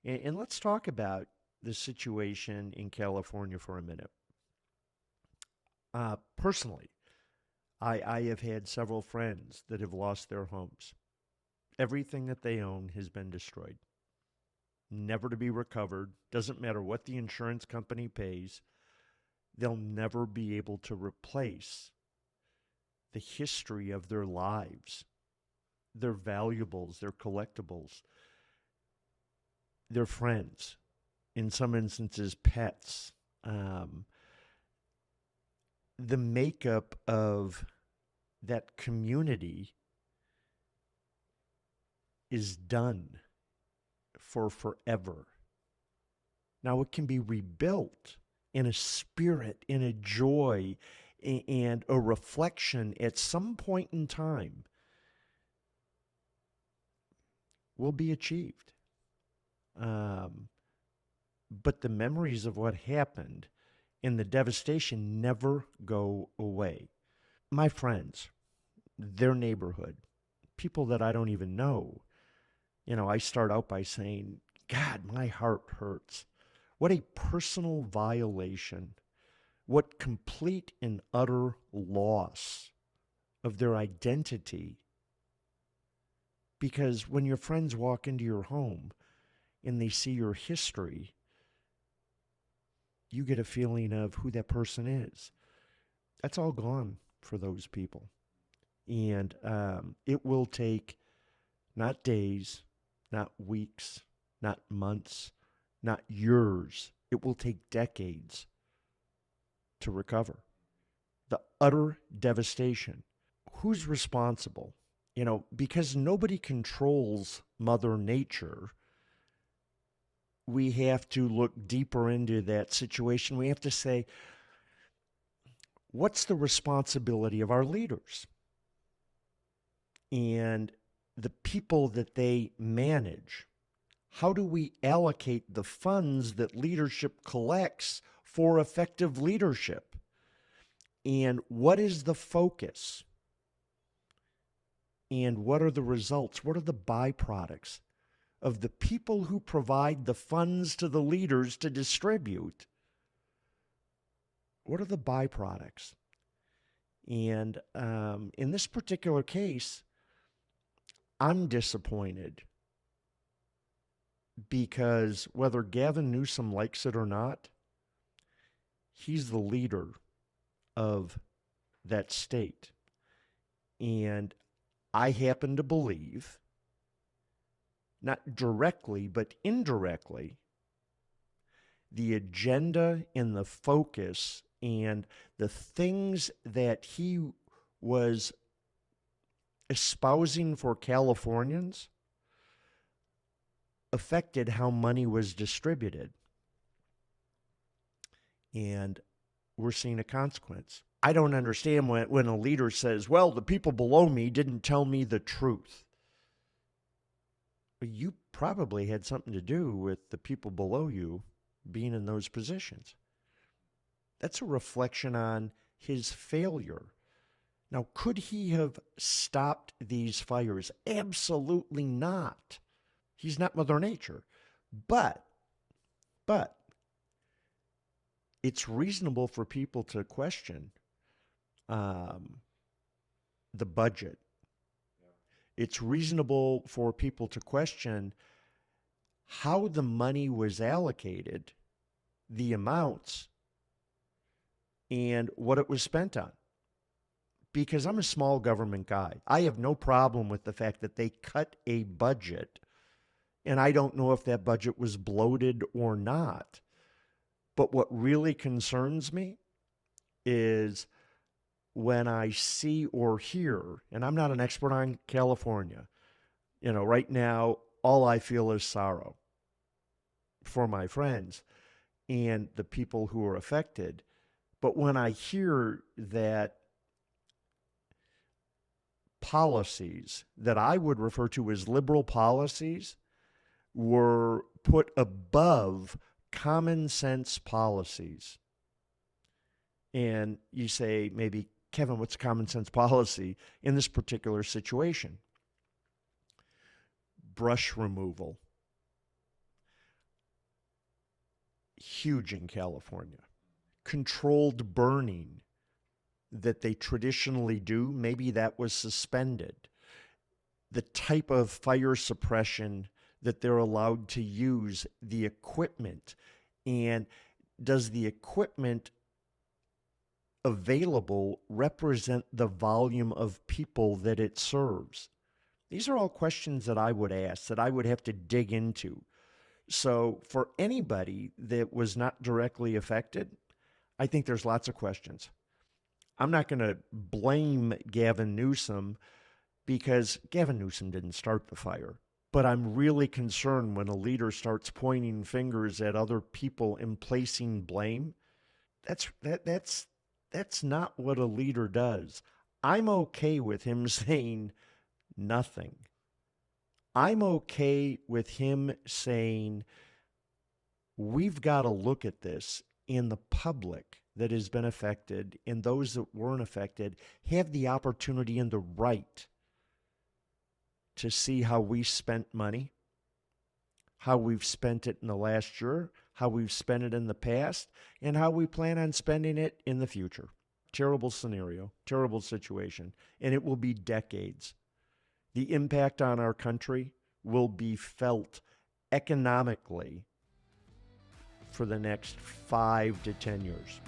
And let's talk about the situation in California for a minute. Personally, I have had several friends that have lost their homes. Everything that they own has been destroyed, never to be recovered. Doesn't matter what the insurance company pays, they'll never be able to replace the history of their lives, their valuables, their collectibles, their friends, in some instances, pets. Um, the makeup of that community is done for forever. Now it can be rebuilt in a spirit, in a joy, and a reflection at some point in time will be achieved. Um, but the memories of what happened and the devastation never go away. My friends, their neighborhood, people that I don't even know, I start out by saying, God, my heart hurts. What a personal violation. What complete and utter loss of their identity. Because when your friends walk into your home and they see your history, you get a feeling of who that person is. That's all gone for those people. And it will take not days, not weeks, not months, not years. It will take decades to recover. The utter devastation. Who's responsible? Because nobody controls Mother Nature, we have to look deeper into that situation. We have to say, what's the responsibility of our leaders and the people that they manage? How do we allocate the funds that leadership collects for effective leadership? And what is the focus? And what are the results? What are the byproducts of the people who provide the funds to the leaders to distribute? What are the byproducts? And in this particular case, I'm disappointed because whether Gavin Newsom likes it or not, he's the leader of that state. And I happen to believe, not directly, but indirectly, the agenda and the focus and the things that he was espousing for Californians affected how money was distributed. And we're seeing a consequence. I don't understand when a leader says, well, the people below me didn't tell me the truth. You probably had something to do with the people below you being in those positions. That's a reflection on his failure. Now, could he have stopped these fires? Absolutely not. He's not Mother Nature. But, but, it's reasonable for people to question um, the budget. It's reasonable for people to question how the money was allocated, the amounts, and what it was spent on. Because I'm a small government guy. I have no problem with the fact that they cut a budget, and I don't know if that budget was bloated or not. But what really concerns me is when I see or hear, and I'm not an expert on California, right now, all I feel is sorrow for my friends and the people who are affected. But when I hear that policies that I would refer to as liberal policies were put above common sense policies, and you say, maybe, Kevin, what's common sense policy in this particular situation? Brush removal, huge in California. Controlled burning that they traditionally do, maybe that was suspended. The type of fire suppression that they're allowed to use, the equipment, and does the equipment available represent the volume of people that it serves? These are all questions that I would ask, that I would have to dig into. So, for anybody that was not directly affected, I think there's lots of questions. I'm not going to blame Gavin Newsom because Gavin Newsom didn't start the fire. But I'm really concerned when a leader starts pointing fingers at other people and placing blame. That's not what a leader does. I'm okay with him saying nothing. I'm okay with him saying we've got to look at this, and the public that has been affected and those that weren't affected have the opportunity and the right to see how we spent money, how we've spent it in the last year, how we've spent it in the past, and how we plan on spending it in the future. Terrible scenario, terrible situation, and it will be decades. The impact on our country will be felt economically for the next 5 to 10 years.